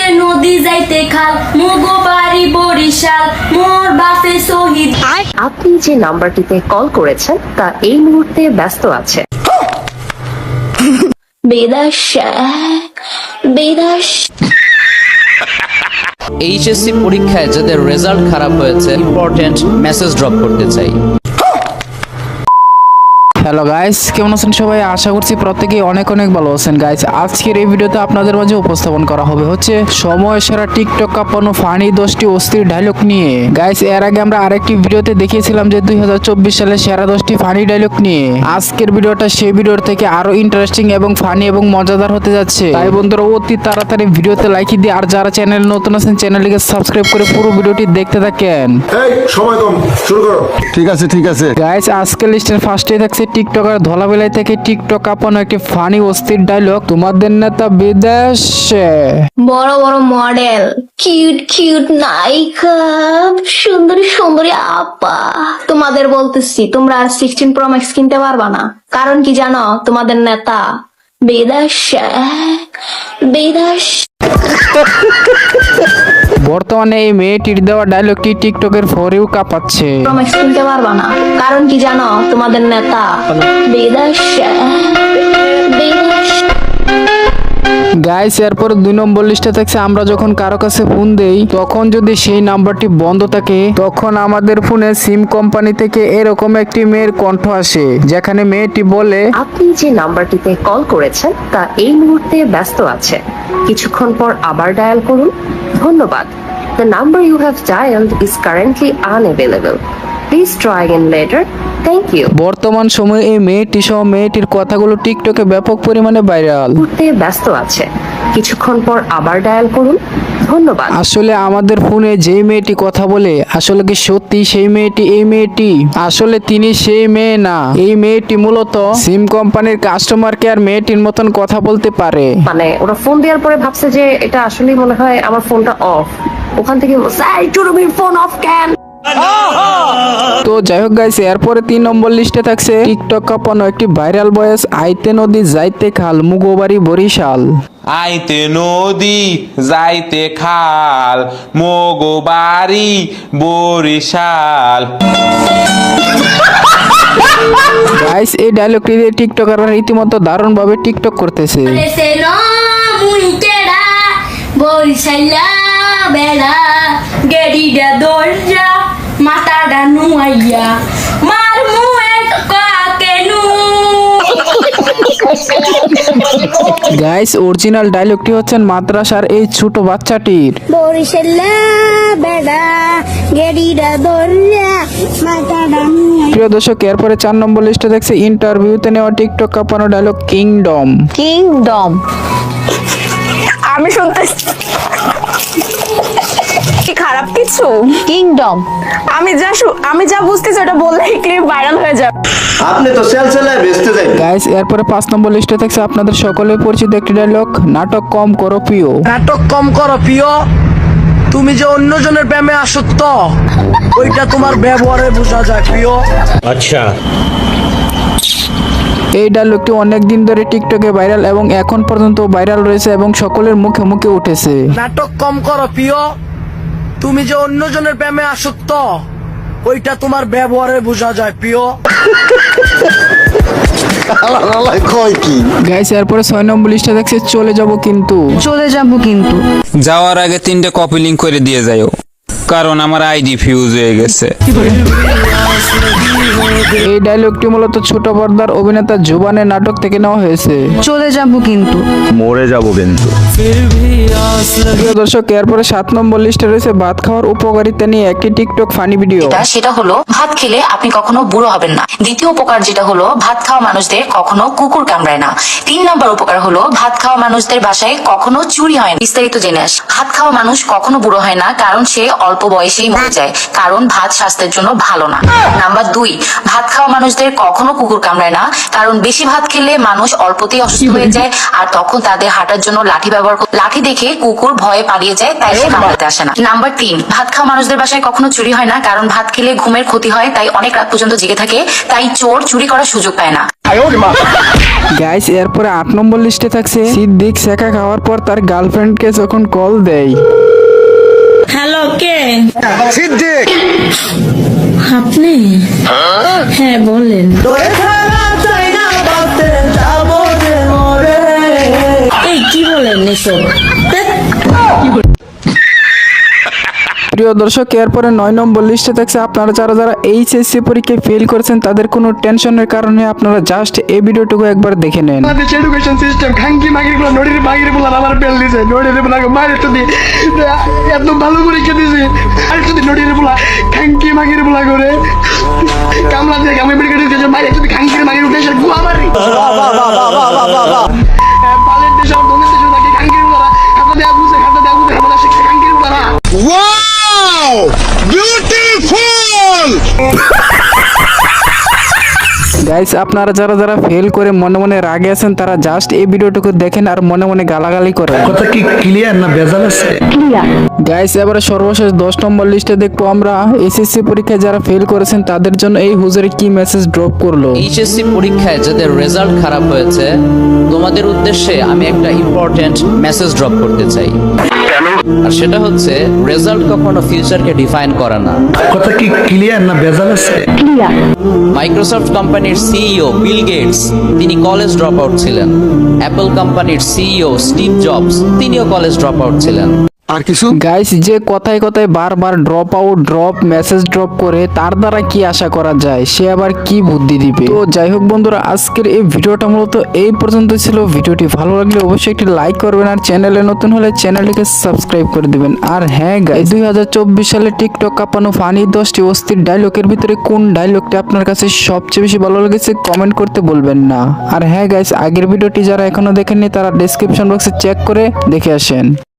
আইতে নদী যাইতে খাল মুগো বাড়ি বরিশাল মোর বাপে শহীদ। আপনি যে নাম্বারটিতে কল করেছেন তা এই মুহূর্তে ব্যস্ত আছে। এইচএসসি পরীক্ষায় যাদের রেজাল্ট খারাপ হয়েছে ইম্পর্টেন্ট মেসেজ ড্রপ করতে চাই। হ্যালো গাইস, কেমন আছেন সবাই? আশা করছি প্রত্যেকেই অনেক অনেক ভালো আছেন গাইস। আজকের এই ভিডিওতে আপনাদের মাঝে উপস্থাপন করা হবে হচ্ছে সময় সেরা টিকটক কাঁপানো ফানি 10টি অস্থির ডায়লগ নিয়ে। গাইস, এর আগে আমরা আরেকটি ভিডিওতে দেখিয়েছিলাম যে 2024 সালে সেরা 10টি ফানি ডায়লগ নিয়ে। আজকের ভিডিওটা সেই ভিডিওর থেকে আরো ইন্টারেস্টিং এবং ফানি এবং মজাদার হতে যাচ্ছে। তাই বন্ধুরা অতি তাড়াতাড়ি ভিডিওতে লাইক দিয়ে আর যারা চ্যানেল নতুন আছেন চ্যানেলটিকে সাবস্ক্রাইব করে পুরো ভিডিওটি দেখতে থাকেন। এই সময় কম, শুরু করো। ঠিক আছে গাইস, আজকের লিস্টের ফার্স্টে থাকছে টিকটকার ধলাবেলায় থেকে টিকটক কাঁপানো একটি ফানি অস্থির ডায়লগ। তোমাদের নেতা বিদেশে। বড় বড় মডেল কিউট কিউট নায়িকা সুন্দরী সুন্দরী আপা, তোমাদের বলতেছি তোমরা আর 16 Pro Max কিনতে পারবা না। কারণ কি জানো? তোমাদের নেতা বিদেশে। বর্তমানে এই মেয়েটির দেওয়া ডায়লগটি টিকটকের ফরেও কাঁপাচ্ছে। Pro Max কিনতে পারবা না। কারণ কি জানো? তোমাদের নেতা বিদেশে। গাইস, এরপর 2 নম্বর লিস্টে থাকছে আমরা যখন কারো কাছে ফোন দেই তখন যদি সেই নাম্বারটি বন্ধ থাকে তখন আমাদের ফোনে সিম কোম্পানি থেকে এরকম একটি মেয়ের কণ্ঠ আসে, যেখানে মেয়েটি বলে, আপনি যে নাম্বারটিতে কল করেছেন তা এই মুহূর্তে ব্যস্ত আছে, কিছুক্ষণ পর আবার ডায়াল করুন, ধন্যবাদ। The number you have dialed is currently unavailable. Please try again later. Thank you. বর্তমান সময়ে এই মেয়েটি সহ মেয়েটির কথাগুলো টিকটকে ব্যাপক পরিমাণে ভাইরাল। মুহূর্তে ব্যস্ত আছে, কিছুক্ষণ পর আবার ডায়াল করুন, ধন্যবাদ। আসলে আমাদের ফোনে যেই মেয়েটি কথা বলে আসলে কি সত্যি সেই মেয়েটি এই মেয়েটি? আসলে তিনি সেই মেয়ে না, এই মেয়েটি মূলত সিম কোম্পানির কাস্টমার কেয়ার মেয়েটির মতন কথা বলতে পারে। মানে ওরা ফোন দেওয়ার পরে ভাবছে যে এটা আসলেই মনে হয় আমার ফোনটা অফ, ওখান থেকে ফোন অফ ক্যান। তো যাই হোক গাইস, এরপরে 3 নম্বর লিস্টে থাকছে টিকটক কাঁপানো একটি ভাইরাল ভয়েস আইতে নদী যাইতে খাল মুগোবাড়ি বরিশাল। আইতে নদী যাইতে খাল মোগো বাড়ি বরিশাল। গাইস, এই ডায়লগটি দিয়ে টিকটকাররা রীতিমতো দারুণ ভাবে টিকটক করতেছে। বরিশালা বেড়া গেডিডা দরজা মাথাটা নুয়াইয়া মার মুয়ে কাকেনু। গাইস, অরিজিনাল ডায়লগটি হচ্ছেন মাদ্রাসার এই ছোট বাচ্চাটির। বরিশালা বেড়া গেডিডা দরজা মাথাটা নুয়াইয়া। প্রিয় দর্শক, এরপরে 4 নম্বর লিস্টে দেখছে ইন্টারভিউতে নেওয়া টিকটক কাঁপানো ডায়লগ কিংডম। আমি শুনতে কি খারাপ কিছু? কিংডম আমি যা বুঝতেছি ওটা বললে ক্লিপ ভাইরাল হয়ে যাবে। আপনি তো সেলসেলায় বেচতে যাই। গাইস, এরপরে 5 নম্বর লিস্টে থাকছে আপনাদের সকলের পরিচিত একটি ডায়লগ নাটক কম করো প্রিয়। নাটক কম করো প্রিয়, তুমি যে অন্যজনের প্রেমে আসক্ত ওইটা তোমার ব্যবহারে বোঝা যায় প্রিয়। আচ্ছা, এই ডায়লগটি অনেক দিন ধরে টিকটকে ভাইরাল এবং এখন পর্যন্ত ভাইরাল রয়েছে এবং সকলের মুখে মুখে উঠেছে। নাটক কম করো প্রিয়, তুমি যে অন্যজনের প্রেমে আসক্ত ওইটা তোমার ব্যবহারে বোঝা যায় প্রিয়। গাইস, এরপরে 6 নম্বর লিস্টে দেখছে চলে যাব কিন্তু। যাওয়ার আগে 3টে কপি লিঙ্ক করে দিয়ে যাও, কারণ আমার আইডি ফিউজ হয়ে গেছে। এই ডায়লগটি মূলত ছোট পর্দার অভিনেতা জুবানের নাটক থেকে নেওয়া হয়েছে। মরে যাব কিন্তু। প্রিয় দর্শক, এরপরে 7 নম্বর লিস্টে রয়েছে ভাত খাওয়ার উপকারিতা নিয়ে একটি টিকটক ফানি ভিডিও। সেটা হলো ভাত খেলে আপনি কখনো বুড়ো হবেন না। দ্বিতীয় উপকার যেটা হলো ভাত খাওয়া মানুষদের কখনো কুকুর কামড়ায় না। 3 নম্বর উপকার হলো ভাত খাওয়া মানুষদের বাসায় কখনো চুরি হয় না। বিস্তারিত জেনে আস। ভাত খাওয়া মানুষ কখনো বুড়ো হয় না, কারণ সে অল্প বয়সেই মরে যায়, কারণ ভাত স্বাস্থ্যের জন্য ভালো না। নাম্বার 2, ভাত খাওয়া মানুষদের কখনো কুকুর কামড়ায় না, কারণ বেশি ভাত খেলে মানুষ অল্পতেই অসুস্থ হয়ে যায়, আর তখন তাদের হাঁটার জন্য লাঠি ব্যবহার লাঠি দেখে কুকুর কুকুর ভয়ে পালিয়ে যায়, তাই সে কামড়াতে আসে না। নাম্বার 3, ভাত খাওয়া মানুষদের বাসায় কখনো চুরি হয় না, কারণ ভাত খেলে ঘুমের ক্ষতি হয়, তাই অনেক রাত পর্যন্ত জেগে থাকে, তাই চোর চুরি করার সুযোগ পায় না। গাইস এরপরে 8 নম্বর লিস্টে থাকছে সিদ্দিক শেখা খাওয়ার পর তার গার্লফ্রেন্ডকে যখন কল দেয়। হ্যালো, কে সিদ্দিক আপনি? হ্যাঁ বলেন। এই কি বলেন এসব? প্রিয় দর্শক এরপরে 9 নম্বর লিস্টে থাকছে আপনারা যারা এইচএসসি পরীক্ষায় ফেল করেছেন তাদের কোনো টেনশনের কারণে আপনারা জাস্ট এই ভিডিওটুকু একবার দেখে নেন। এডুকেশন সিস্টেম খাঙ্কি মাগির গুলো নড়ির মাগির গুলো আমার বেল দিছে, নড়ির গুলো মায়ের তো দিয়ে এত ভালো পরীক্ষা দিছে, আর যদি নড়ির গুলা খাঙ্কি মাগির গুলা করে কামলা দিয়ে আমি পরীক্ষা দিয়েছে, মায়ের যদি খাঙ্কির মাগির উঠে এসে গুয়া মারি বালের দেশে দোনের দেশে নাকি খাঙ্কির গুলা খাতা দেওয়া বুঝে খাতা শিখছে খাঙ্কির গুলা। Wow beautiful. গাইস আপনারা যারা ফেল করে মনে মনে রাগে আছেন তারা জাস্ট এই ভিডিওটুকু দেখেন আর মনে মনে গালাগালি করেন। কথা কি ক্লিয়ার না ভেজাল আছে? গাইস এবারে সর্বশেষ 10 নম্বর লিস্টে দেখবো আমরা এসএসসি পরীক্ষায় যারা ফেল করেছেন তাদের জন্য এই হুজুরে কি মেসেজ ড্রপ করলো। এইচএসসি পরীক্ষায় যাদের রেজাল্ট খারাপ হয়েছে তোমাদের উদ্দেশ্যে আমি একটা ইম্পর্টেন্ট মেসেজ ড্রপ করতে চাই। আর সেটা হচ্ছে রেজাল্ট কখনো ফিউচারকে ডিফাইন করে না। কথা কি ক্লিয়ার না ভেজাল আছে? মাইক্রোসফট কোম্পানির সিইও বিল গেটস তিনি কলেজ ড্রপ আউট ছিলেন। অ্যাপল কোম্পানির সিইও স্টিভ জবস তিনিও কলেজ ড্রপ আউট ছিলেন। আর কিছু গাইস যে কথায় কথায় বারবার drop out drop message drop করে তার দ্বারা কি আশা করা যায়, সে আবার কি বুদ্ধি দিবে। তো যাই হোক বন্ধুরা আজকের এই ভিডিওটা মূলত এই পর্যন্ত ছিল। ভিডিওটি ভালো লাগলে অবশ্যই একটি লাইক করবেন আর চ্যানেলে নতুন হলে চ্যানেলটিকে সাবস্ক্রাইব করে দিবেন। আর হ্যাঁ গাইস 2024 সালে টিকটক কাঁপানো ফানি 10টি অস্থির ডায়লগের ভিতরে কোন ডায়লগটা আপনার কাছে সবচেয়ে বেশি ভালো লেগেছে কমেন্ট করতে বলবেন না। আর হ্যাঁ গাইস আগের ভিডিওটি যারা এখনো দেখেননি তারা ডেসক্রিপশন বক্সে চেক করে দেখে আসেন।